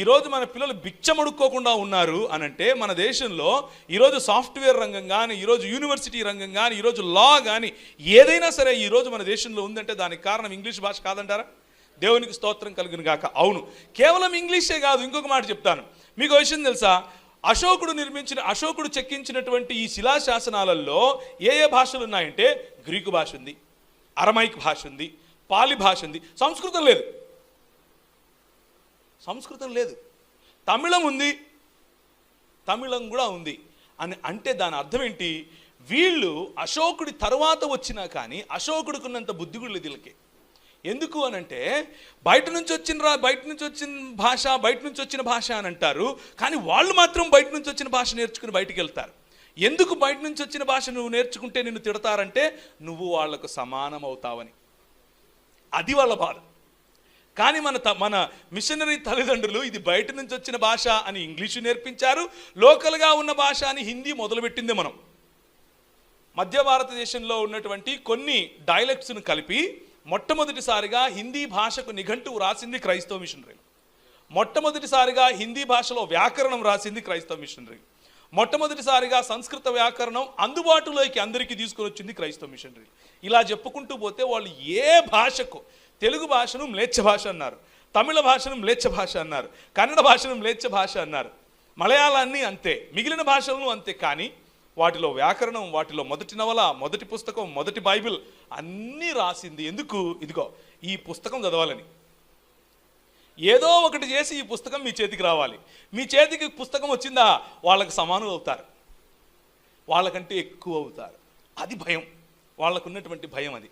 ఈరోజు మన పిల్లలు బిచ్చమడుక్కోకుండా ఉన్నారు అనంటే మన దేశంలో ఈరోజు సాఫ్ట్వేర్ రంగం కానీ, ఈరోజు యూనివర్సిటీ రంగం కానీ, ఈరోజు లా కానీ ఏదైనా సరే ఈరోజు మన దేశంలో ఉందంటే దానికి కారణం ఇంగ్లీష్ భాష కాదంటారా? దేవునికి స్తోత్రం కలుగును గాక. అవును, కేవలం ఇంగ్లీషే కాదు, ఇంకొక మాట చెప్తాను మీకు. విషయం తెలుసా? అశోకుడు చెక్కించినటువంటి ఈ శిలాశాసనాలలో ఏ ఏ భాషలు ఉన్నాయంటే గ్రీకు భాష ఉంది, అరమైక్ భాష ఉంది, పాలి భాష ఉంది. సంస్కృతం లేదు, తమిళం ఉంది, తమిళం కూడా ఉంది అని అంటే దాని అర్థం ఏంటి? వీళ్ళు అశోకుడి తర్వాత వచ్చినా కానీ అశోకుడికున్నంత బుద్ధి కూడా లేదు వీళ్ళకి. ఎందుకు అనంటే బయట నుంచి వచ్చిన భాష అని అంటారు, కానీ వాళ్ళు మాత్రం బయట నుంచి వచ్చిన భాష నేర్చుకుని బయటికి వెళ్తారు. ఎందుకు బయట నుంచి వచ్చిన భాష నువ్వు నేర్చుకుంటే నిన్ను తిడతారంటే నువ్వు వాళ్లకు సమానం అవుతావని. అది వాళ్ళ బాధ. కానీ మన మిషనరీ తల్లిదండ్రులు ఇది బయట నుంచి వచ్చిన భాష అని ఇంగ్లీషు నేర్పించారు, లోకల్గా ఉన్న భాష అని హిందీ మొదలుపెట్టింది. మనం మధ్య భారతదేశంలో ఉన్నటువంటి కొన్ని డైలెక్ట్స్ను కలిపి మొట్టమొదటిసారిగా హిందీ భాషకు నిఘంటువు రాసింది క్రైస్తవ మిషనరీలు. మొట్టమొదటిసారిగా హిందీ భాషలో వ్యాకరణం రాసింది క్రైస్తవ మిషనరీలు. మొట్టమొదటిసారిగా సంస్కృత వ్యాకరణం అందుబాటులోకి అందరికీ తీసుకొని వచ్చింది క్రైస్తవ మిషనరీలు. ఇలా చెప్పుకుంటూ పోతే వాళ్ళు ఏ భాషకు, తెలుగు భాషను మ్లేచ్ఛ భాష అన్నారు, తమిళ భాషను మ్లేచ్ఛ భాష అన్నారు, కన్నడ భాషను మ్లేచ్ఛ భాష అన్నారు, మలయాళాన్ని అంతే, మిగిలిన భాషలను అంతే. కానీ వాటిలో వ్యాకరణం, వాటిలో మొదటి నవల, మొదటి పుస్తకం, మొదటి బైబిల్ అన్నీ రాసింది ఎందుకు? ఇదిగో ఈ పుస్తకం చదవాలని. ఏదో ఒకటి చేసి ఈ పుస్తకం మీ చేతికి రావాలి. మీ చేతికి పుస్తకం వచ్చిందా వాళ్ళకి సమానం అవుతారు, వాళ్ళకంటే ఎక్కువ అవుతారు. అది భయం, వాళ్ళకున్నటువంటి భయం అది.